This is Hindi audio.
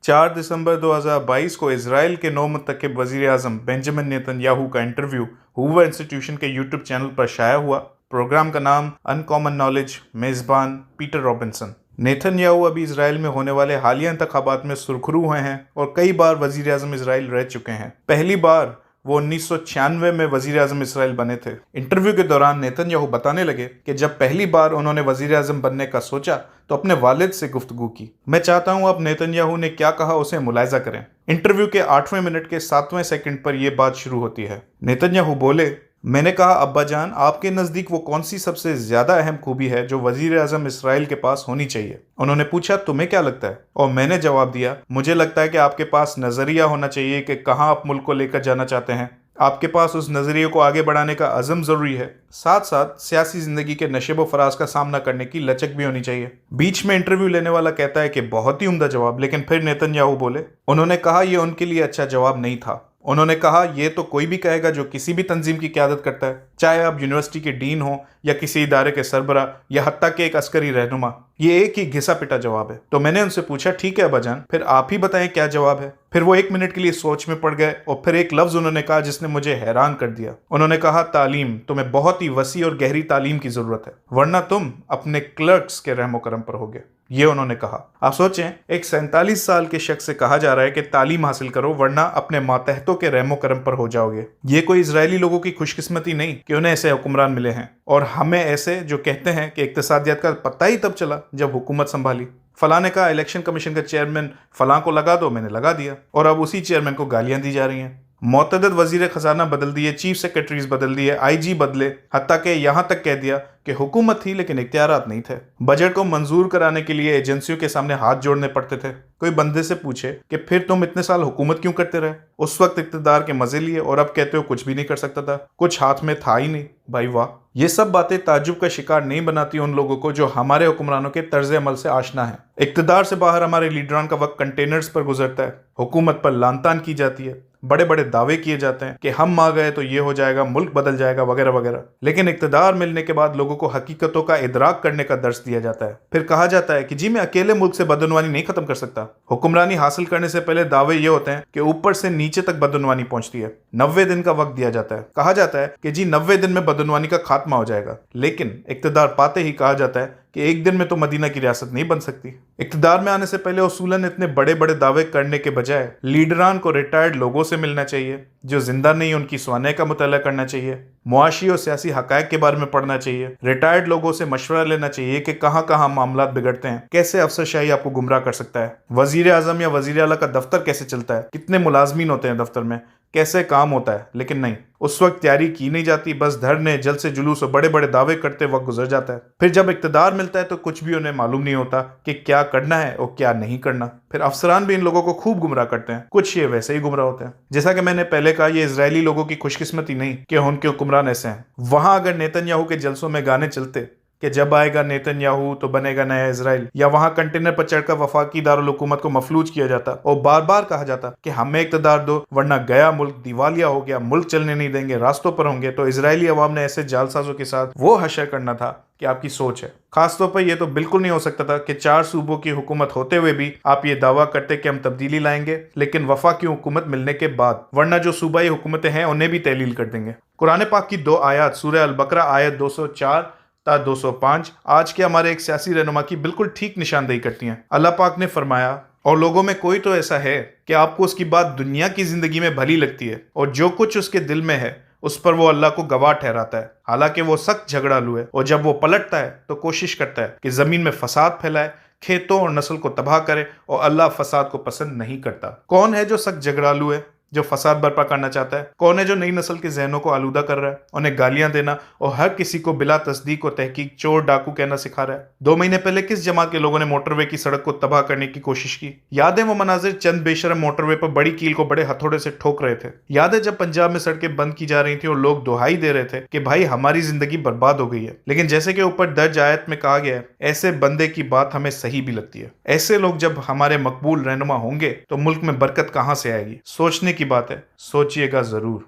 4 दिसंबर 2022 को इजराइल के नौमुतकिब वजीर आजम बेंजामिन नेतन्याहू का इंटरव्यू हूवर इंस्टीट्यूशन के यूट्यूब चैनल पर शाया हुआ। प्रोग्राम का नाम अनकॉमन नॉलेज, मेजबान पीटर रॉबिन्सन। नेतन्याहू अभी इजराइल में होने वाले हालिया इंतखाबात में सुरखरू हुए हैं और कई बार वजीर आजम इजराइल रह चुके हैं। पहली बार वो 1996 में वजीर आजम इसराइल बने थे। इंटरव्यू के दौरान नेतन्याहू बताने लगे कि जब पहली बार उन्होंने वजीर आजम बनने का सोचा तो अपने वालिद से गुफ्तगू की। मैं चाहता हूं आप नेतन्याहू ने क्या कहा उसे मुलायजा करें। इंटरव्यू के 8वें मिनट के 7वें सेकंड पर यह बात शुरू होती है। नेतन्याहू बोले, मैंने कहा अब्बा जान, आपके नज़दीक वो कौन सी सबसे ज़्यादा अहम खूबी है जो वजीर आज़म इसराइल के पास होनी चाहिए। उन्होंने पूछा, तुम्हें क्या लगता है? और मैंने जवाब दिया, मुझे लगता है कि आपके पास नज़रिया होना चाहिए कि कहाँ आप मुल्क को लेकर जाना चाहते हैं। आपके पास उस नज़रिए को आगे बढ़ाने का अज़म ज़रूरी है। साथ साथ सियासी ज़िंदगी के नशेब व फराज का सामना करने की लचक भी होनी चाहिए। बीच में इंटरव्यू लेने वाला कहता है कि बहुत ही उम्दा जवाब, लेकिन फिर नेतन्याहू बोले, उन्होंने कहा यह उनके लिए अच्छा जवाब नहीं था। उन्होंने कहा यह तो कोई भी कहेगा जो किसी भी तंजीम की क़यादत करता है, चाहे आप यूनिवर्सिटी के डीन हो या किसी इदारे के सरबरा या हत्ता के एक अस्करी रहनुमा। ये एक ही घिसा पिटा जवाब है। तो मैंने उनसे पूछा, ठीक है अब्बाजान, फिर आप ही बताएं क्या जवाब है। फिर वो 1 मिनट के लिए सोच में पड़ गए और फिर एक लफ्ज़ उन्होंने कहा जिसने मुझे हैरान कर दिया। उन्होंने कहा, तालीम। तुम्हें बहुत ही वसी और गहरी तालीम की ज़रूरत है, वरना तुम अपने क्लर्क्स के रहमो करम पर होगे। ये उन्होंने कहा। आप सोचें, एक 47 साल के शख्स से कहा जा रहा है कि तालीम हासिल करो वरना अपने मातहतों के रहमो करम पर हो जाओगे। ये कोई इजरायली लोगों की खुशकिस्मती नहीं कि उन्हें ऐसे हुक्मरान मिले हैं, और हमें ऐसे जो कहते हैं कि इक्तिसादियत का पता ही तब चला जब हुकूमत संभाली। फलां ने कहा इलेक्शन कमीशन का चेयरमैन फलां को लगा दो, मैंने लगा दिया, और अब उसी चेयरमैन को गालियां दी जा रही हैं। मुतअद्दिद वजीर खजाना बदल दिए, चीफ सेक्रेटरीज बदल दिए, आईजी बदले, हत्ता के यहां तक कह दिया कि हुकूमत थी लेकिन इख्तियारात नहीं थे। बजट को मंजूर कराने के लिए एजेंसियों के सामने हाथ जोड़ने पड़ते थे। कोई बंदे से पूछे कि फिर तुम इतने साल हुकूमत क्यों करते रहे? उस वक्त इख्तिदार के मजे लिए और अब कहते हो कुछ भी नहीं कर सकता था, कुछ हाथ में था ही नहीं। भाई वाह। ये सब बातें ताज्जुब का शिकार नहीं बनाती उन लोगों को जो हमारे हुक्मरानों के तर्ज अमल से आशना है। इख्तिदार से बाहर हमारे लीडरान का वक्त कंटेनर्स पर गुजरता है, हुकूमत पर लानतान की जाती है, बड़े बड़े दावे किए जाते हैं कि हम आ गए तो ये हो जाएगा, मुल्क बदल जाएगा, वगैरह वगैरह। लेकिन इख्तिदार मिलने के बाद लोगों को हकीकतों का इदराक करने का दर्स दिया जाता है। फिर कहा जाता है कि जी मैं अकेले मुल्क से बदनवानी नहीं खत्म कर सकता। हुक्मरानी हासिल करने से पहले दावे ये होते हैं कि ऊपर से नीचे तक बदनवानी पहुंचती है। 90 दिन का वक्त दिया जाता है। कहा जाता है कि जी 90 दिन में बदनवानी का खात्मा हो जाएगा। लेकिन इख्तिदार पाते ही कहा जाता है कि एक दिन में तो मदीना की रियासत नहीं बन सकती। इख्तिदार में आने से पहले उसूलन इतने बड़े बड़े दावे करने के बजाय लीडरान को रिटायर्ड लोगों से मिलना चाहिए जो जिंदा नहीं, उनकी स्वाने का मुताला करना चाहिए, मुआशी और सियासी हकायक के बारे में पढ़ना चाहिए, रिटायर्ड लोगों से मशवरा लेना चाहिए कि कहाँ कहाँ मामला बिगड़ते हैं, कैसे अफसरशाही आपको गुमराह कर सकता है, वजीर आजम या वजीर आला का दफ्तर कैसे चलता है, कितने मुलाजमीन होते हैं दफ्तर में, कैसे काम होता है। लेकिन नहीं, उस वक्त तैयारी की नहीं जाती, बस धरने, जलसे जुलूस और बड़े बड़े दावे करते वक्त गुजर जाता है। फिर जब इख्तिदार मिलता है तो कुछ भी उन्हें मालूम नहीं होता कि क्या करना है और क्या नहीं करना। फिर अफसरान भी इन लोगों को खूब गुमराह करते हैं, कुछ ये वैसे ही गुमराह होते हैं। जैसा कि मैंने पहले कहा, ये इजरायली लोगों की खुशकिस्मती नहीं कि उनके हुक्मरान ऐसे हैं। वहां अगर नेतन्याहू के जलसों में गाने चलते कि जब आएगा नेतन्याहू तो बनेगा नया इजराइल, या वहां कंटेनर पर चढ़कर वफाकी दारुल हुकूमत को मफलूज किया जाता और बार बार कहा जाता कि हमें इक़्तिदार दो वरना गया मुल्क दिवालिया हो गया, मुल्क चलने नहीं देंगे, रास्तों पर होंगे, तो इजरायली अवाम ने ऐसे जालसाजों के साथ वो हशर करना था कि आपकी सोच है। खासतौर पर यह तो बिल्कुल नहीं हो सकता था कि 4 सूबों की हुकूमत होते हुए भी आप ये दावा करते कि हम तब्दीली लाएंगे, लेकिन वफा की हुकूमत मिलने के बाद, वरना जो सूबाई हुकूमतें हैं उन्हें भी तहलील कर देंगे। कुरान पाक की 2 आयत सूरह अल बकरा आयत 204 ता 205 आज के हमारे एक सियासी रहनुमा की बिल्कुल ठीक निशानदेही करती हैं। अल्लाह पाक ने फरमाया, और लोगों में कोई तो ऐसा है कि आपको उसकी बात दुनिया की जिंदगी में भली लगती है और जो कुछ उसके दिल में है उस पर वो अल्लाह को गवाह ठहराता है, हालांकि वो सख्त झगड़ालू है, और जब वो पलटता है तो कोशिश करता है कि जमीन में फसाद फैलाए, खेतों और नस्ल को तबाह करे, और अल्लाह फसाद को पसंद नहीं करता। कौन है जो सख्त झगड़ालू है, जो फसाद बर्पा करना चाहता है? कौन है जो नई नस्ल के जहनों को आलूदा कर रहा है, उन्हें गालियां देना और हर किसी को बिला तस्दीक और तहकीक चोर डाकू कहना सिखा रहा है? 2 महीने पहले किस जमात के लोगों ने मोटरवे की सड़क को तबाह करने की कोशिश की? याद है वो मनाजिर, चंद बेशरम मोटरवे पर बड़ी कील को बड़े हथौड़े से ठोक रहे थे? याद है जब पंजाब में सड़कें बंद की जा रही थी और लोग दुहाई दे रहे थे कि भाई हमारी जिंदगी बर्बाद हो गई है? लेकिन जैसे कि ऊपर दर्ज आयत में कहा गया है, ऐसे बंदे की बात हमें सही भी लगती है। ऐसे लोग जब हमारे मकबूल रहनुमा होंगे तो मुल्क में बरकत कहां से आएगी? सोचने की बात है, सोचिएगा जरूर।